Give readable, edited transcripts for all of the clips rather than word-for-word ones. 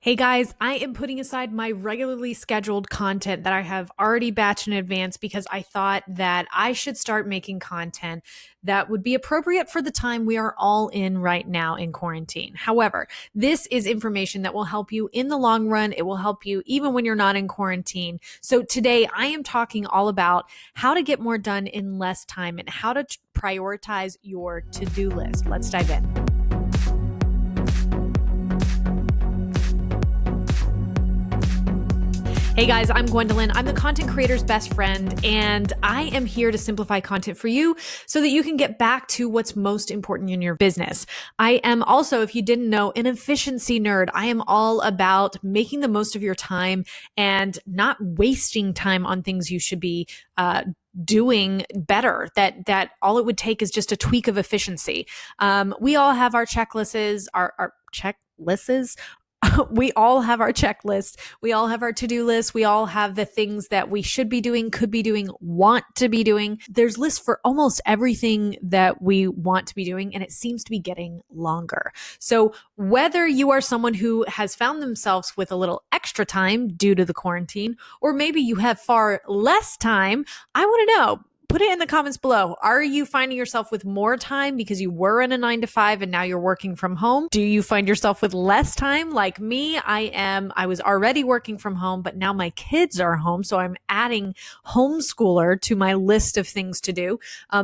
Hey guys, I am putting aside my regularly scheduled content that I have already batched in advance because I thought that I should start making content that would be appropriate for the time we are all in right now in quarantine. However, this is information that will help you in the long run. It will help you even when you're not in quarantine. So today I am talking all about how to get more done in less time and how to prioritize your to-do list. Let's dive in. Hey guys, I'm Gwendolyn. I'm the content creator's best friend, and I am here to simplify content for you so that you can get back to what's most important in your business. I am also, if you didn't know, an efficiency nerd. I am all about making the most of your time and not wasting time on things you should be doing better, that all it would take is just a tweak of efficiency. We all have our checklists, our checklists. We all have our checklist. We all have our to-do list. We all have the things that we should be doing, could be doing, want to be doing. There's lists for almost everything that we want to be doing, and it seems to be getting longer. So whether you are someone who has found themselves with a little extra time due to the quarantine, or maybe you have far less time, I want to know. Put it in the comments below. Are you finding yourself with more time because you were in a 9 to 5 and now you're working from home? Do you find yourself with less time like me? I was already working from home, but now my kids are home. So I'm adding homeschooler to my list of things to do.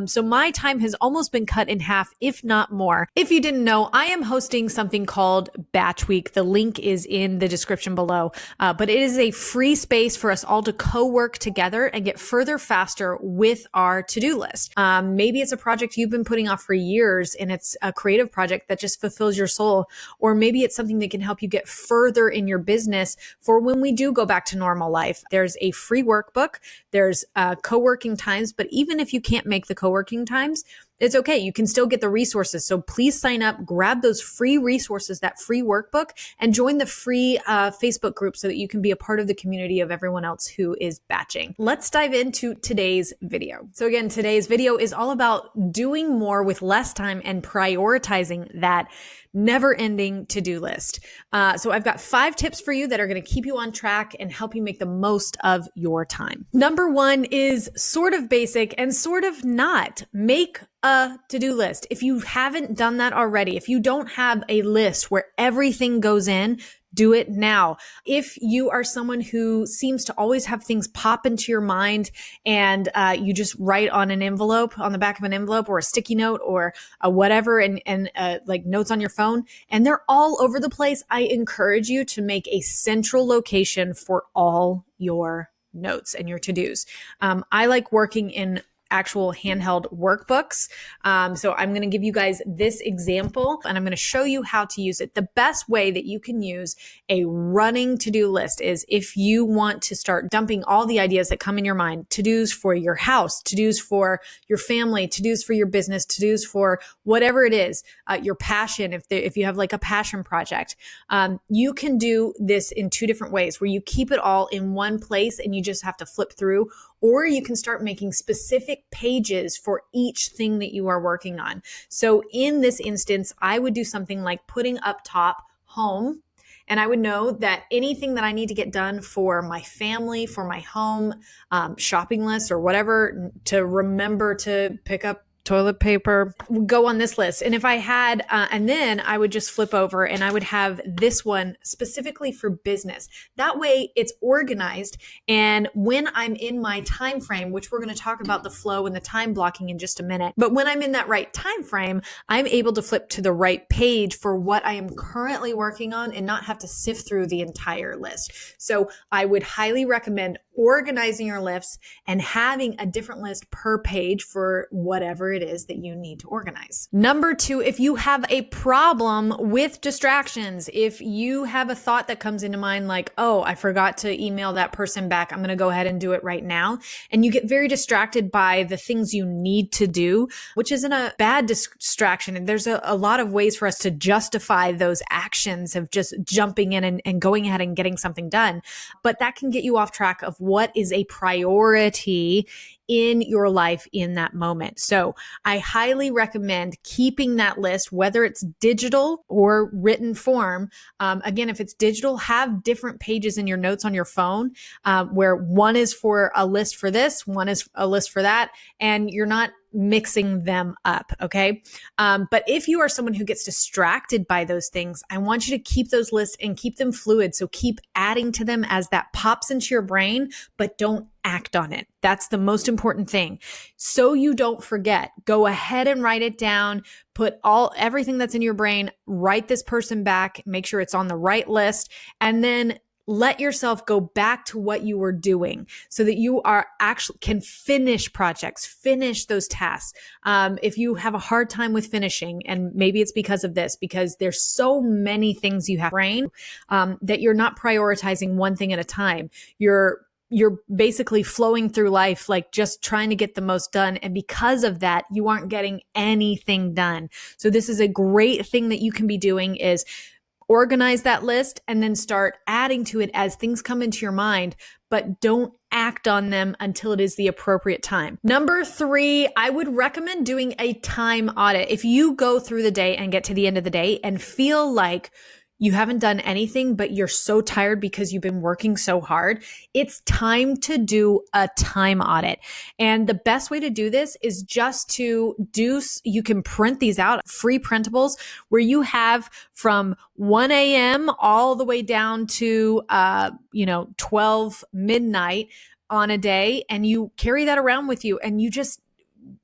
So my time has almost been cut in half, if not more. If you didn't know, I am hosting something called Batch Week. The link is in the description below. But it is a free space for us all to co-work together and get further faster with our to-do list. Maybe it's a project you've been putting off for years and it's a creative project that just fulfills your soul. Or maybe it's something that can help you get further in your business for when we do go back to normal life. There's a free workbook. There's co-working times, but even if you can't make the co-working times, it's okay. You can still get the resources. So please sign up, grab those free resources, that free workbook, and join the free Facebook group so that you can be a part of the community of everyone else who is batching. Let's dive into today's video. So again, today's video is all about doing more with less time and prioritizing that never-ending to-do list. So I've got 5 tips for you that are going to keep you on track and help you make the most of your time. Number 1 is sort of basic and sort of not. Make a to-do list. If you haven't done that already, if you don't have a list where everything goes in, do it now. If you are someone who seems to always have things pop into your mind and you just write on an envelope, on the back of an envelope or a sticky note or whatever and like notes on your phone, and they're all over the place, I encourage you to make a central location for all your notes and your to-dos. I like working in actual handheld workbooks. So I'm going to give you guys this example and I'm going to show you how to use it. The best way that you can use a running to-do list is if you want to start dumping all the ideas that come in your mind, to-dos for your house, to-dos for your family, to-dos for your business, to-dos for whatever it is, your passion, if you have like a passion project, you can do this in 2 different ways where you keep it all in one place and you just have to flip through, or you can start making specific pages for each thing that you are working on. So in this instance, I would do something like putting up top home, and I would know that anything that I need to get done for my family, for my home, shopping list or whatever, to remember to pick up toilet paper, go on this list. And if I had, and then I would just flip over and I would have this one specifically for business. That way it's organized. And when I'm in my time frame, which we're going to talk about the flow and the time blocking in just a minute, but when I'm in that right time frame, I'm able to flip to the right page for what I am currently working on and not have to sift through the entire list. So I would highly recommend organizing your lists and having a different list per page for whatever it is that you need to organize. Number 2, if you have a problem with distractions, if you have a thought that comes into mind like, oh, I forgot to email that person back, I'm going to go ahead and do it right now. And you get very distracted by the things you need to do, which isn't a bad distraction. And there's a lot of ways for us to justify those actions of just jumping in and going ahead and getting something done. But that can get you off track of what is a priority in your life in that moment. So I highly recommend keeping that list, whether it's digital or written form. Again, if it's digital, have different pages in your notes on your phone where one is for a list for this, one is a list for that, and you're not mixing them up. Okay. But if you are someone who gets distracted by those things, I want you to keep those lists and keep them fluid. So keep adding to them as that pops into your brain, but don't act on it. That's the most important thing. So you don't forget, go ahead and write it down, put everything that's in your brain, write this person back, make sure it's on the right list, and then let yourself go back to what you were doing so that you are actually can finish projects, finish those tasks. If you have a hard time with finishing, and maybe it's because of this, because there's so many things you have brain that you're not prioritizing one thing at a time. You're basically flowing through life, like just trying to get the most done. And because of that, you aren't getting anything done. So this is a great thing that you can be doing is organize that list and then start adding to it as things come into your mind, but don't act on them until it is the appropriate time. Number 3, I would recommend doing a time audit. If you go through the day and get to the end of the day and feel like you haven't done anything, but you're so tired because you've been working so hard, it's time to do a time audit. And the best way to do this is just to you can print these out, free printables, where you have from 1 a.m. all the way down to, 12 midnight on a day. And you carry that around with you and you just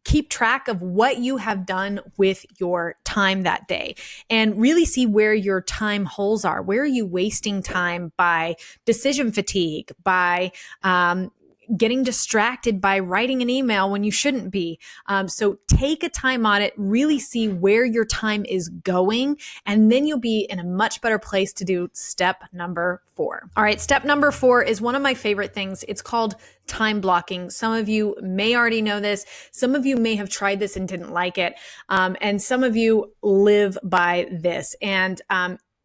keep track of what you have done with your time that day and really see where your time holes are. Where are you wasting time by decision fatigue, by getting distracted by writing an email when you shouldn't be. So take a time audit, really see where your time is going, and then you'll be in a much better place to do step number 4. All right, step number 4 is one of my favorite things. It's called time blocking. Some of you may already know this. Some of you may have tried this and didn't like it. And some of you live by this. And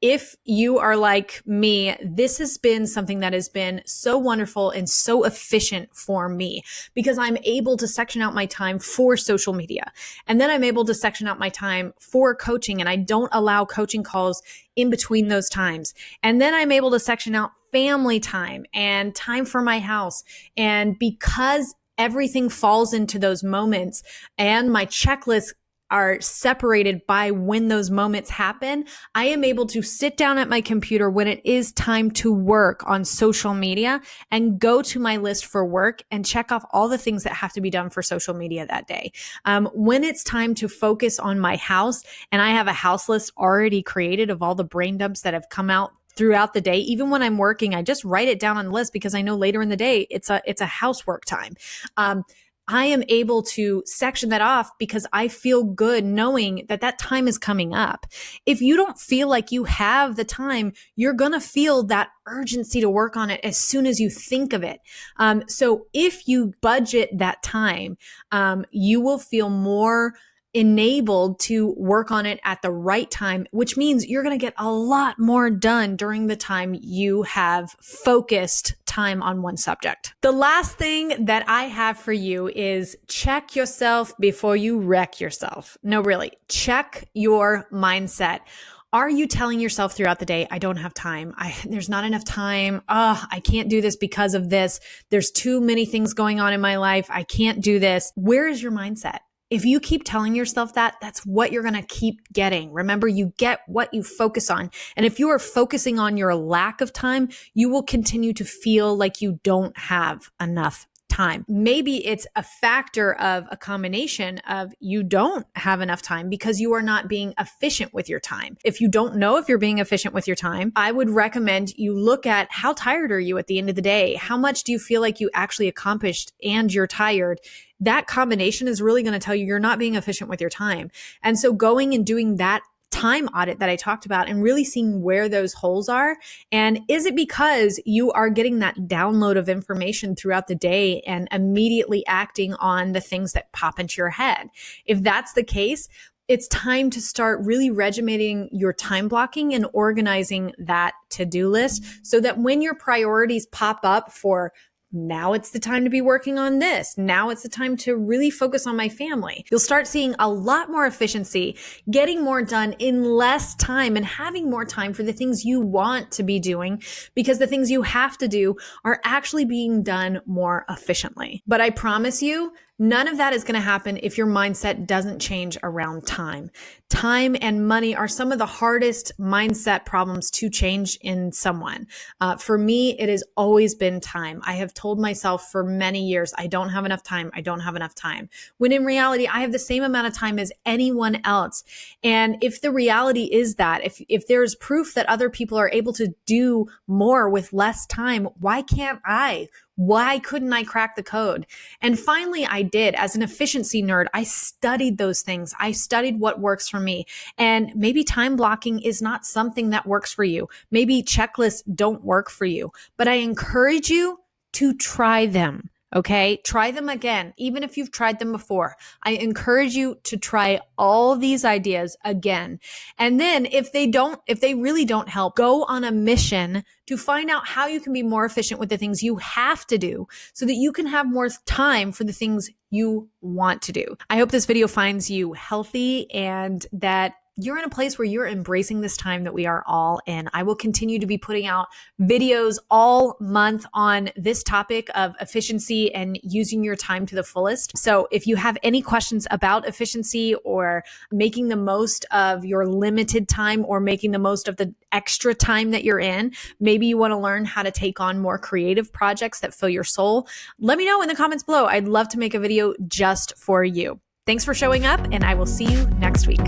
if you are like me, this has been something that has been so wonderful and so efficient for me because I'm able to section out my time for social media. And then I'm able to section out my time for coaching, and I don't allow coaching calls in between those times. And then I'm able to section out family time and time for my house. And because everything falls into those moments and my checklist are separated by when those moments happen, I am able to sit down at my computer when it is time to work on social media and go to my list for work and check off all the things that have to be done for social media that day. When it's time to focus on my house, and I have a house list already created of all the brain dumps that have come out throughout the day, even when I'm working, I just write it down on the list because I know later in the day it's a housework time. I am able to section that off because I feel good knowing that that time is coming up. If you don't feel like you have the time, you're going to feel that urgency to work on it as soon as you think of it. So if you budget that time, you will feel more enabled to work on it at the right time, which means you're going to get a lot more done during the time you have focused time on one subject. The last thing that I have for you is check yourself before you wreck yourself. No, really, check your mindset. Are you telling yourself throughout the day, I don't have time. There's not enough time. I can't do this because of this. There's too many things going on in my life. I can't do this. Where is your mindset? If you keep telling yourself that, that's what you're going to keep getting. Remember, you get what you focus on. And if you are focusing on your lack of time, you will continue to feel like you don't have enough time. Maybe it's a factor of a combination of you don't have enough time because you are not being efficient with your time. If you don't know if you're being efficient with your time, I would recommend you look at how tired are you at the end of the day? How much do you feel like you actually accomplished and you're tired? That combination is really going to tell you you're not being efficient with your time. And so going and doing that time audit that I talked about and really seeing where those holes are. And is it because you are getting that download of information throughout the day and immediately acting on the things that pop into your head? If that's the case, it's time to start really regimenting your time blocking and organizing that to-do list so that when your priorities pop up for now it's the time to be working on this. Now it's the time to really focus on my family. You'll start seeing a lot more efficiency, getting more done in less time, and having more time for the things you want to be doing, because the things you have to do are actually being done more efficiently. But I promise you, none of that is going to happen if your mindset doesn't change around time. Time and money are some of the hardest mindset problems to change in someone. For me, it has always been time. I have told myself for many years, I don't have enough time. I don't have enough time. When in reality, I have the same amount of time as anyone else. And if the reality is that, if there's proof that other people are able to do more with less time, why can't I? Why couldn't I crack the code? And finally, I did. As an efficiency nerd, I studied those things. I studied what works for me. And maybe time blocking is not something that works for you. Maybe checklists don't work for you. But I encourage you to try them. Okay, try them again, even if you've tried them before. I encourage you to try all these ideas again. And then if they really don't help, go on a mission to find out how you can be more efficient with the things you have to do so that you can have more time for the things you want to do. I hope this video finds you healthy and that you're in a place where you're embracing this time that we are all in. I will continue to be putting out videos all month on this topic of efficiency and using your time to the fullest. So if you have any questions about efficiency or making the most of your limited time or making the most of the extra time that you're in, maybe you want to learn how to take on more creative projects that fill your soul, let me know in the comments below. I'd love to make a video just for you. Thanks for showing up, and I will see you next week.